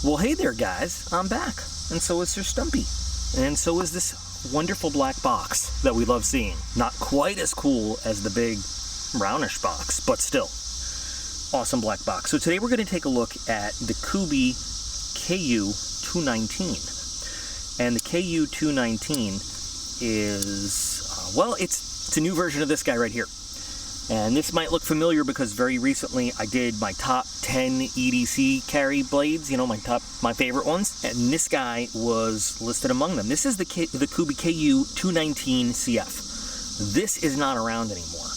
Well, hey there, guys. I'm back. And so is Sir Stumpy. And so is this wonderful black box that we love seeing. Not quite as cool as the big brownish box, but still. Awesome black box. So today we're going to take a look at the Kubey KU219. And the KU219 is, well, it's a new version of this guy right here. And this might look familiar because very recently I did my top 10 EDC carry blades, you know, my favorite ones. And this guy was listed among them. This is the Kubey KU219 CF. This is not around anymore.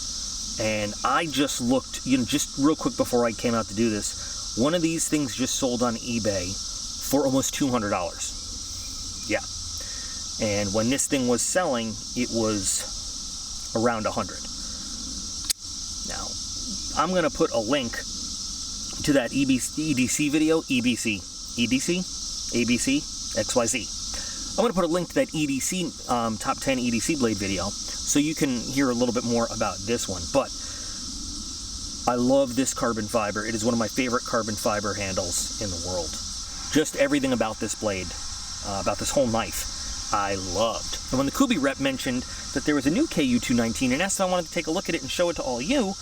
And I just looked, you know, just real quick before I came out to do this, one of these things just sold on eBay for almost $200. Yeah. And when this thing was selling, it was around 100. Now, I'm going to put a link to that EDC video, ABC, XYZ. I'm going to put a link to that EDC, top 10 EDC blade video, so you can hear a little bit more about this one. But I love this carbon fiber. It is one of my favorite carbon fiber handles in the world. Just everything about this blade, about this whole knife, I loved. And when the Kubey rep mentioned that there was a new KU219 and asked if I wanted to take a look at it and show it to all you,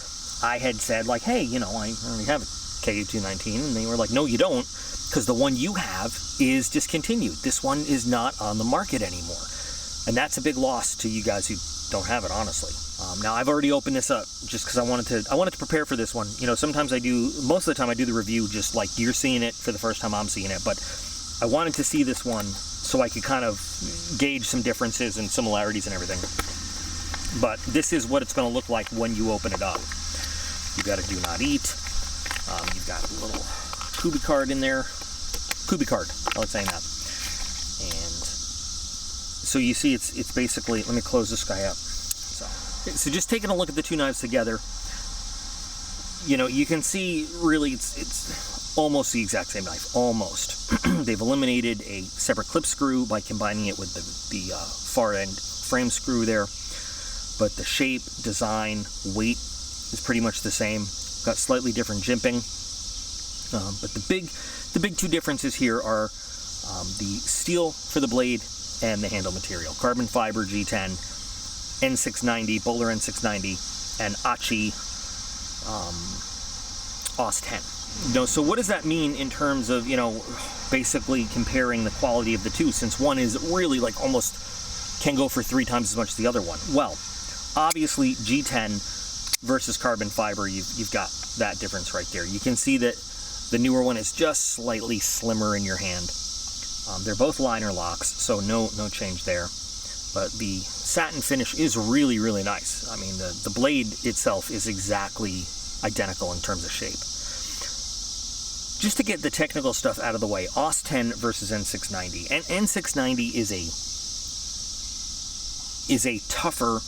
I had said, like, hey, you know, I already have a KU219, and they were like, no, you don't, because the one you have is discontinued. This one is not on the market anymore. And that's a big loss to you guys who don't have it, honestly. Now, I've already opened this up just because I wanted to prepare for this one. You know, sometimes most of the time I do the review just like you're seeing it for the first time I'm seeing it, but I wanted to see this one so I could kind of gauge some differences and similarities and everything. But this is what it's going to look like when you open it up. You've got a do not eat. You've got a little Kubey card in there. Kubey card, I like saying that. And so you see it's basically, let me close this guy up. So just taking a look at the two knives together, you know, you can see really it's almost the exact same knife, almost. They've eliminated a separate clip screw by combining it with the far end frame screw there. But the shape, design, weight is pretty much the same. Got slightly different jimping. But the big two differences here are the steel for the blade and the handle material. Carbon fiber G10, N690, Bowler N690, and Achi OS 10. You know, so what does that mean in terms of, you know, basically comparing the quality of the two, since one is really like almost can go for 3 times as much as the other one? Well, obviously G10 versus carbon fiber, you've got that difference right there. You can see that the newer one is just slightly slimmer in your hand. They're both liner locks, so no change there. But the satin finish is really, really nice. I mean, the blade itself is exactly identical in terms of shape. Just to get the technical stuff out of the way, OS 10 versus N690. And N690 is a tougher,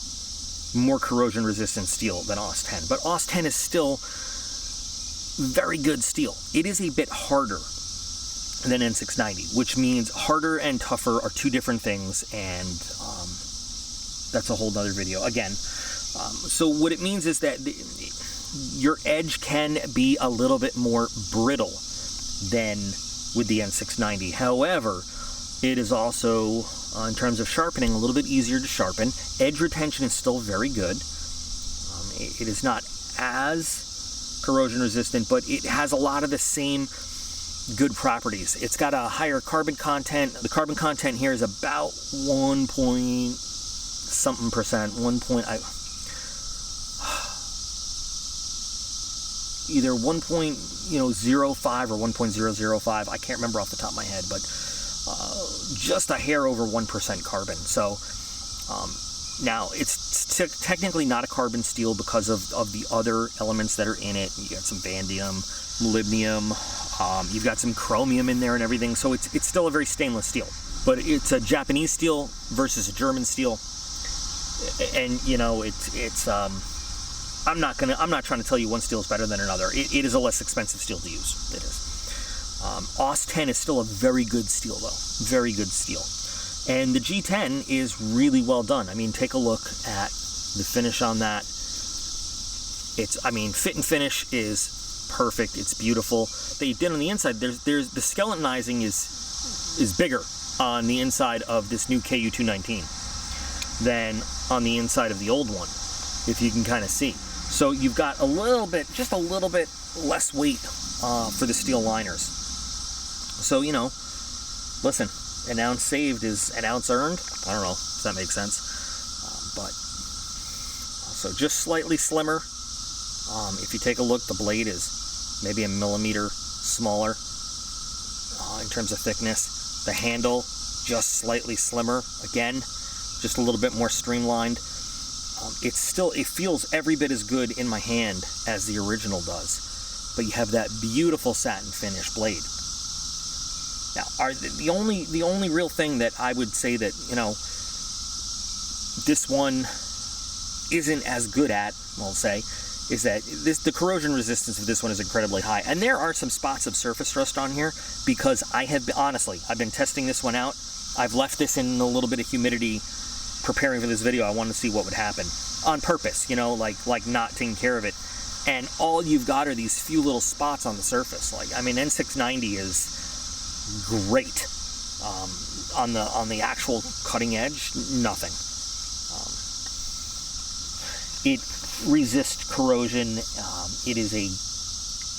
more corrosion-resistant steel than OS 10. But OS 10 is still very good steel. It is a bit harder than N690, which means harder and tougher are two different things, and that's a whole nother video. Again, so what it means is that your edge can be a little bit more brittle than with the N690. However, it is also, in terms of sharpening, a little bit easier to sharpen. Edge retention is still very good. It is not as corrosion resistant, but it has a lot of the same good properties. It's got a higher carbon content. The carbon content here is about 1 point something percent, either 1.05 or 1.005. I can't remember off the top of my head, but just a hair over 1% carbon. So now it's technically not a carbon steel because of the other elements that are in it. You got some vanadium, molybdenum, you've got some chromium in there and everything. So it's still a very stainless steel, but it's a Japanese steel versus a German steel. And you know, I'm not trying to tell you one steel is better than another. It is a less expensive steel to use. It is. OS 10 is still a very good steel, though. Very good steel. And the G10 is really well done. I mean, take a look at the finish on that. Fit and finish is perfect. It's beautiful. They did on the inside. There's the skeletonizing is bigger on the inside of this new KU219 than on the inside of the old one, if you can kind of see. So you've got just a little bit less weight for the steel liners. So, you know, listen, an ounce saved is an ounce earned. I don't know if that makes sense. But so just slightly slimmer. If you take a look, the blade is maybe a millimeter smaller in terms of thickness. The handle just slightly slimmer. Again, just a little bit more streamlined. It feels every bit as good in my hand as the original does, but you have that beautiful satin finish blade. Now, the only real thing that I would say that, you know, this one isn't as good at, I'll say, is that the corrosion resistance of this one is incredibly high. And there are some spots of surface rust on here because I've been testing this one out. I've left this in a little bit of humidity preparing for this video. I wanted to see what would happen on purpose, you know, like not taking care of it. And all you've got are these few little spots on the surface. Like, I mean, N690 is great. On the actual cutting edge, nothing. It resists corrosion. It is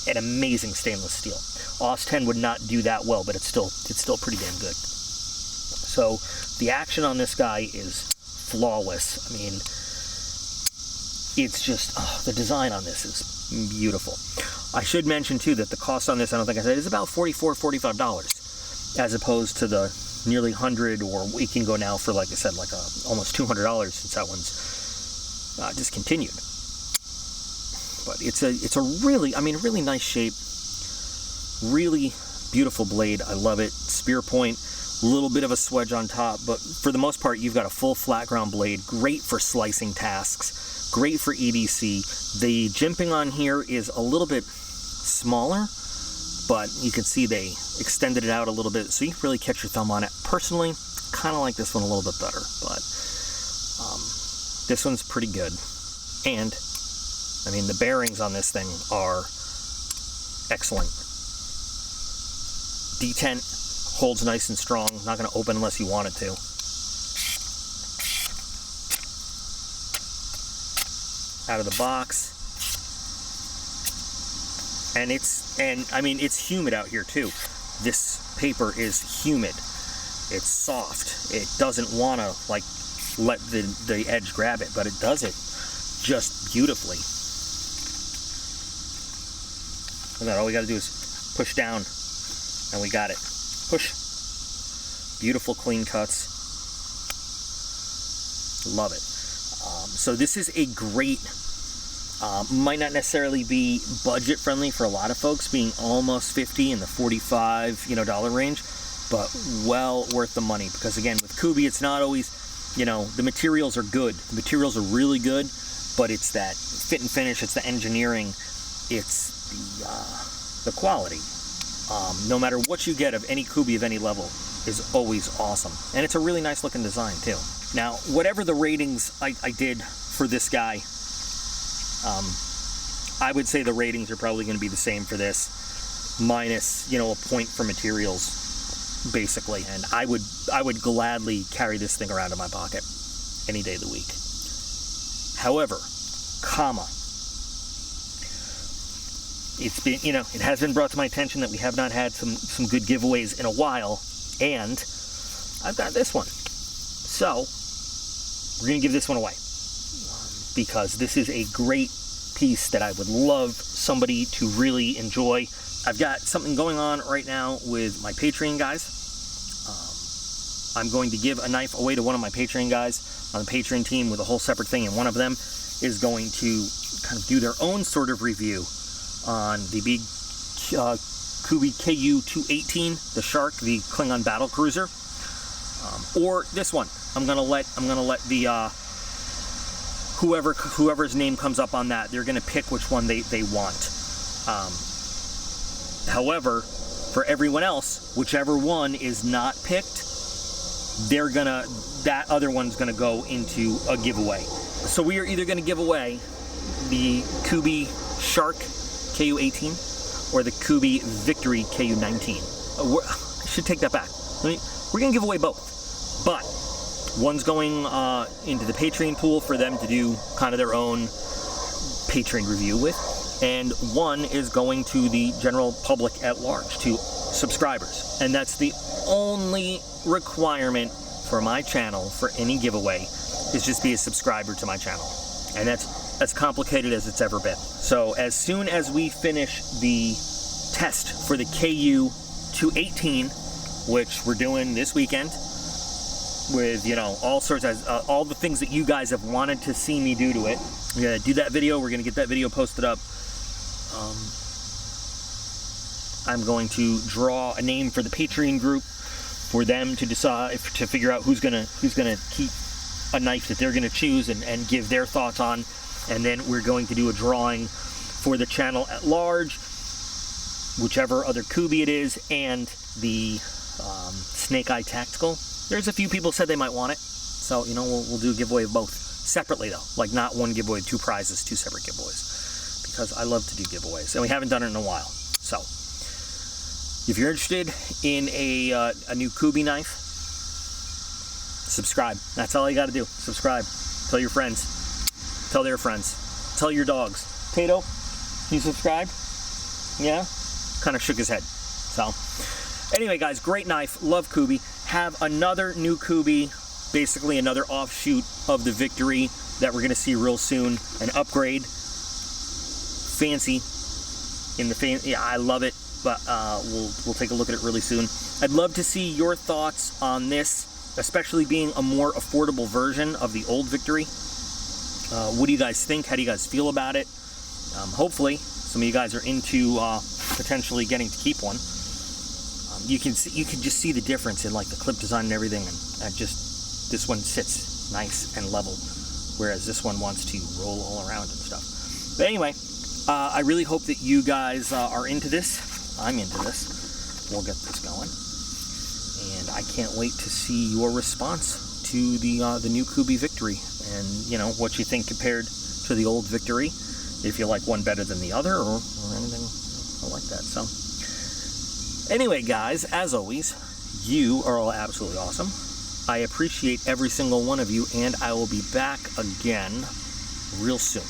an amazing stainless steel. OS 10 would not do that well, but it's still pretty damn good. So the action on this guy is flawless. I mean, it's just, the design on this is beautiful. I should mention too that the cost on this, I don't think I said, is about $44, $45, as opposed to the nearly $100, or we can go now for, like I said, like almost $200 since that one's discontinued. But it's a really, I mean, really nice shape, really beautiful blade. I love it. Spear point, a little bit of a swedge on top, but for the most part, you've got a full flat ground blade. Great for slicing tasks, great for EDC. The jimping on here is a little bit smaller, but you can see they extended it out a little bit, so you can really catch your thumb on it. Personally, kind of like this one a little bit better, but this one's pretty good. And I mean, the bearings on this thing are excellent. detent, holds nice and strong, not going to open unless you want it to. Out of the box. And I mean, it's humid out here too. This paper is humid. It's soft. It doesn't want to like let the edge grab it, but it does it just beautifully. And then all we got to do is push down, and we got it. Push. Beautiful clean cuts. Love it. So this is a great, might not necessarily be budget friendly for a lot of folks, being almost 50 in the 45 dollar range, but well worth the money, because again, with Kubey, it's not always, the materials are good. The materials are really good, but it's that fit and finish, it's the engineering, it's the quality. No matter what you get of any Kubey of any level is always awesome. And it's a really nice looking design too. Now, whatever the ratings I did for this guy, I would say the ratings are probably going to be the same for this, minus, a point for materials, basically. And I would gladly carry this thing around in my pocket any day of the week. However, it's been, it has been brought to my attention that we have not had some good giveaways in a while, and I've got this one. So, we're going to give this one away, because this is a great piece that I would love somebody to really enjoy. I've got something going on right now with my Patreon guys. I'm going to give a knife away to one of my Patreon guys on the Patreon team with a whole separate thing, and one of them is going to kind of do their own sort of review on the big Kubey KU219, the Shark, the Klingon battle cruiser, or this one. I'm gonna let the whoever's name comes up on that, they're gonna pick which one they want. However, for everyone else, whichever one is not picked, that other one's gonna go into a giveaway. So we are either gonna give away the Kubey Shark KU18 or the Kubey Victory KU19. I should take that back. We're going to give away both, but one's going into the Patreon pool for them to do kind of their own Patreon review with, and one is going to the general public at large, to subscribers. And that's the only requirement for my channel for any giveaway, is just be a subscriber to my channel. And that's as complicated as it's ever been. So as soon as we finish the test for the KU218, which we're doing this weekend, with, you know, all sorts of, all the things that you guys have wanted to see me do to it. We're going to do that video. We're going to get that video posted up. I'm going to draw a name for the Patreon group for them to decide, to figure out who's gonna keep a knife that they're gonna choose and give their thoughts on. And then we're going to do a drawing for the channel at large, whichever other Kubey it is, and the Snake Eye Tactical. There's a few people said they might want it, so, you know, we'll do a giveaway of both separately, though. Like, not one giveaway, two prizes, two separate giveaways, because I love to do giveaways, and we haven't done it in a while. So if you're interested in a new Kubey knife, subscribe. That's all you got to do. Subscribe. Tell your friends. Tell their friends. Tell your dogs. Tato, you subscribe? Yeah? Kind of shook his head. So anyway, guys, great knife. Love Kubey. Have another new Kubey, basically another offshoot of the Victory that we're going to see real soon. An upgrade. Fancy. Yeah, I love it, but we'll take a look at it really soon. I'd love to see your thoughts on this, especially being a more affordable version of the old Victory. What do you guys think? How do you guys feel about it? Hopefully some of you guys are into potentially getting to keep one. You can just see the difference in, like, the clip design and everything, and just this one sits nice and level, whereas this one wants to roll all around and stuff. But anyway, I really hope that you guys are into this. I'm into this. We'll get this going, and I can't wait to see your response to the new Kubey Victory, and, you know, what you think compared to the old Victory, if you like one better than the other, or anything like that. So anyway, guys, as always, you are all absolutely awesome. I appreciate every single one of you, and I will be back again real soon.